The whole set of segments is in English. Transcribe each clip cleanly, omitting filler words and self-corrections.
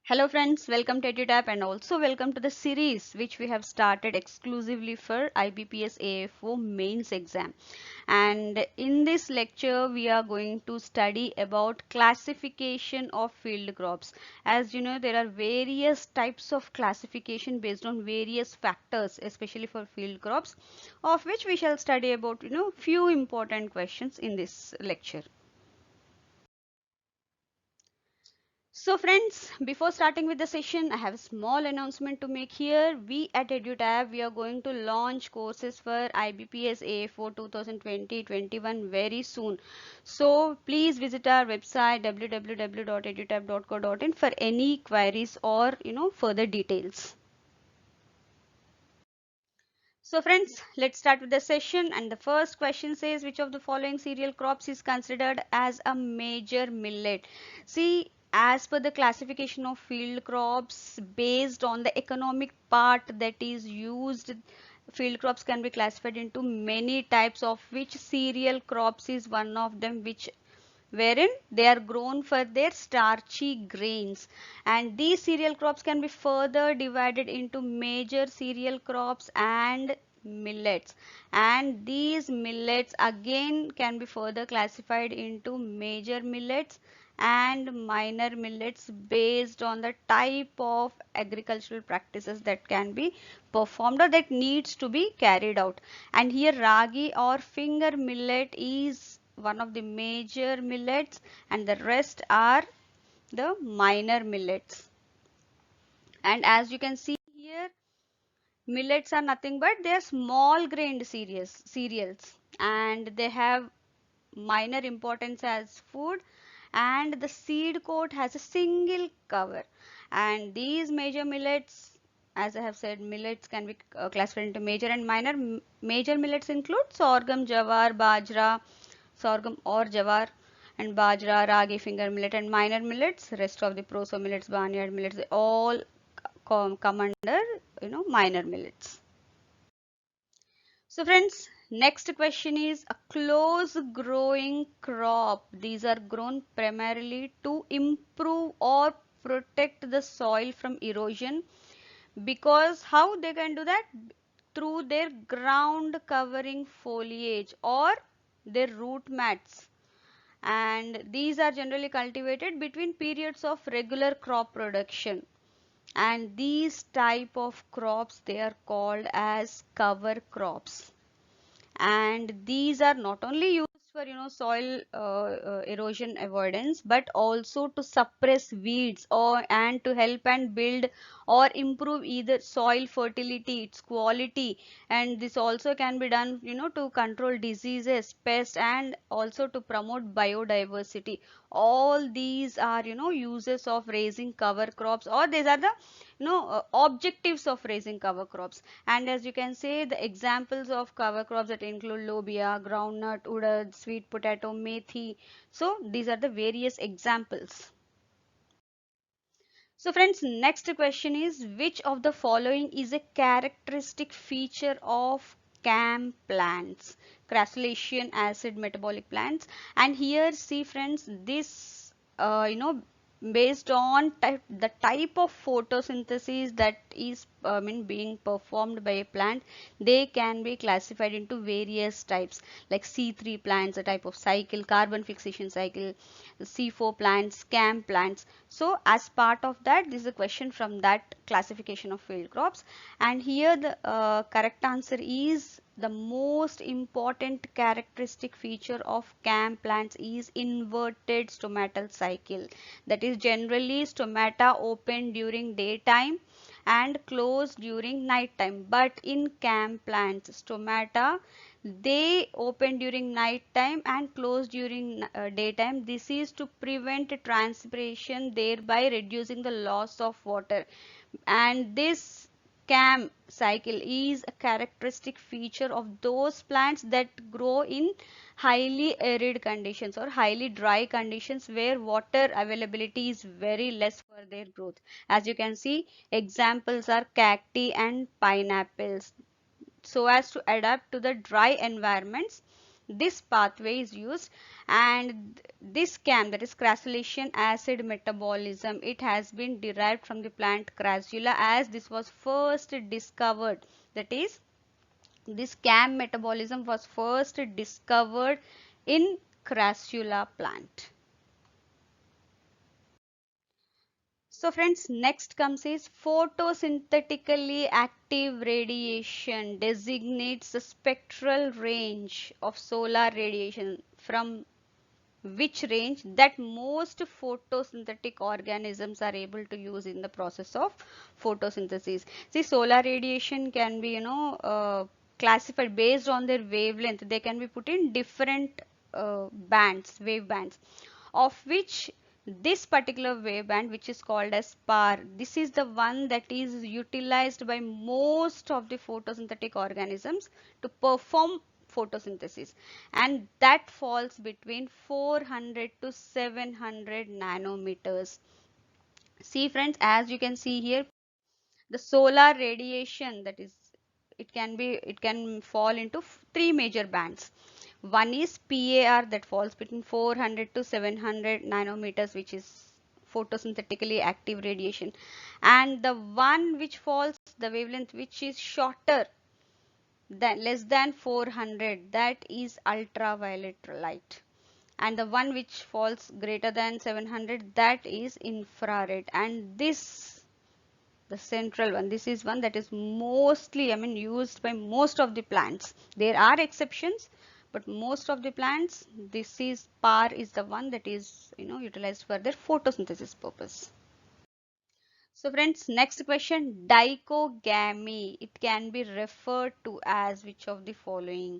Hello friends, welcome to EduTap and also welcome to the series which we have started exclusively for IBPS AFO mains exam. And in this lecture we are going to study about classification of field crops. As you know, there are various types of classification based on various factors, especially for field crops, of which we shall study about few important questions in this lecture. So friends, before starting with the session, I have a small announcement to make here. We at EduTap, we are going to launch courses for IBPS AFO 2020-21 very soon. So please visit our website www.edutap.co.in for any queries or further details. So friends, let's start with the session, and the first question says which of the following cereal crops is considered as a major millet? See, as per the classification of field crops based on the economic part that is used, field crops can be classified into many types, of which cereal crops is one of them, which wherein they are grown for their starchy grains, and these cereal crops can be further divided into major cereal crops and millets, and these millets again can be further classified into major millets and minor millets based on the type of agricultural practices that can be performed or that needs to be carried out. And here ragi or finger millet is one of the major millets and the rest are the minor millets. And as you can see here, millets are nothing but they are small grained cereals, and they have minor importance as food, and the seed coat has a single cover. And these major millets, as I have said, millets can be classified into major and minor. Major millets include sorghum, jawar, bajra, sorghum or jawar, and bajra, ragi, finger millet, and minor millets, rest of the proso millets, barnyard millets, they all come under minor millets. So friends, next question is a close growing crop. These are grown primarily to improve or protect the soil from erosion, because how they can do that? Through their ground covering foliage or their root mats, and these are generally cultivated between periods of regular crop production, and these type of crops they are called as cover crops, and these are not only used for soil erosion avoidance, but also to suppress weeds or and to help and build or improve either soil fertility, its quality, and this also can be done to control diseases, pests, and also to promote biodiversity. All these are uses of raising cover crops, or these are the objectives of raising cover crops. And as you can say, the examples of cover crops that include lobia, groundnut, urad, sweet potato, methi. So these are the various examples. So friends, next question is which of the following is a characteristic feature of CAM plants, crassulacean acid metabolic plants? And here see friends, this based on the type of photosynthesis that is being performed by a plant, they can be classified into various types, like C3 plants, a type of cycle, carbon fixation cycle, C4 plants, CAM plants. So as part of that, this is a question from that classification of field crops, and here the correct answer is the most important characteristic feature of CAM plants is inverted stomatal cycle. That is, generally stomata open during daytime and close during night time, but in CAM plants stomata they open during night time and close during daytime. This is to prevent transpiration, thereby reducing the loss of water, and this CAM cycle is a characteristic feature of those plants that grow in highly arid conditions or highly dry conditions where water availability is very less for their growth. As you can see, examples are cacti and pineapples. So as to adapt to the dry environments, this pathway is used, and this CAM, that is crassulacean acid metabolism, it has been derived from the plant Crassula, as this was first discovered. That is, this CAM metabolism was first discovered in Crassula plant. So friends, next comes is photosynthetically active radiation designates the spectral range of solar radiation from which range that most photosynthetic organisms are able to use in the process of photosynthesis. See, solar radiation can be, classified based on their wavelength. They can be put in different bands, wave bands, of which this particular wave band, which is called as PAR, this is the one that is utilized by most of the photosynthetic organisms to perform photosynthesis, and that falls between 400 to 700 nanometers. See friends, as you can see here, the solar radiation, that is, it can fall into three major bands. One is PAR, that falls between 400 to 700 nanometers, which is photosynthetically active radiation, and the one which falls, the wavelength which is shorter than less than 400, that is ultraviolet light, and the one which falls greater than 700, that is infrared. And this, the central one, this is one that is mostly, used by most of the plants. There are exceptions, but most of the plants, this is PAR is the one that is, utilized for their photosynthesis purpose. So friends, next question, dichogamy, it can be referred to as which of the following?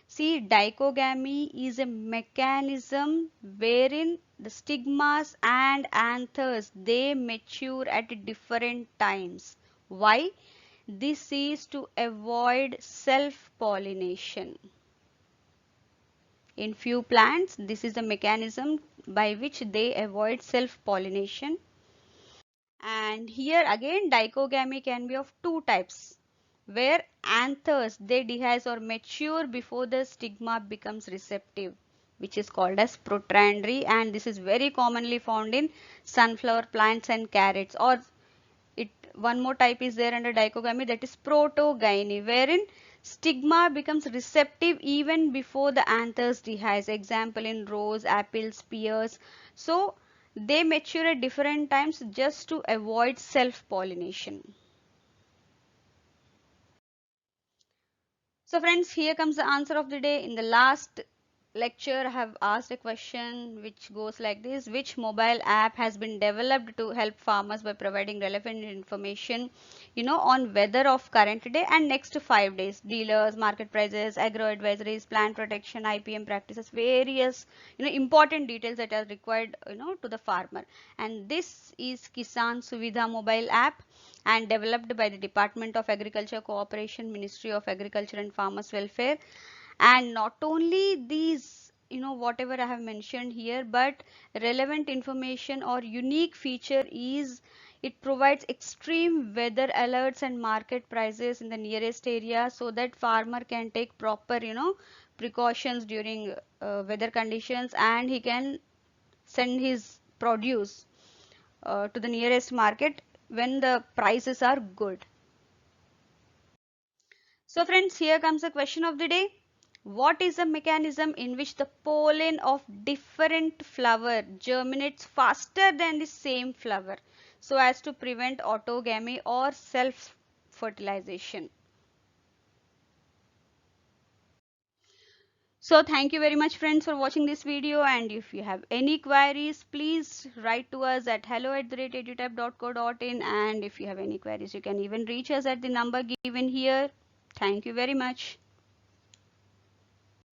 See, dichogamy is a mechanism wherein the stigmas and anthers, they mature at different times. Why? This is to avoid self-pollination. In few plants, this is the mechanism by which they avoid self-pollination. And here again, dichogamy can be of two types, where anthers, they dehisce or mature before the stigma becomes receptive, which is called as protrandry, and this is very commonly found in sunflower plants and carrots. Or one more type is there under dichogamy, that is protogyny, wherein stigma becomes receptive even before the anthers dehisce. Example in rose, apples, pears. So they mature at different times just to avoid self-pollination. So friends, here comes the answer of the day. In the last lecture, I have asked a question which goes like this: which mobile app has been developed to help farmers by providing relevant information, on weather of current day and next 5 days, dealers, market prices, agro advisories, plant protection, IPM practices, various, important details that are required, to the farmer. And this is Kisan Suvidha mobile app, and developed by the Department of Agriculture Cooperation, Ministry of Agriculture and Farmers Welfare. And not only these, whatever I have mentioned here, but relevant information or unique feature is it provides extreme weather alerts and market prices in the nearest area, so that farmer can take proper, precautions during weather conditions, and he can send his produce to the nearest market when the prices are good. So friends, here comes the question of the day. What is the mechanism in which the pollen of different flower germinates faster than the same flower, so as to prevent autogamy or self-fertilization? So thank you very much friends for watching this video, and if you have any queries, please write to us at hello@edutap.co.in, and if you have any queries, you can even reach us at the number given here. Thank you very much.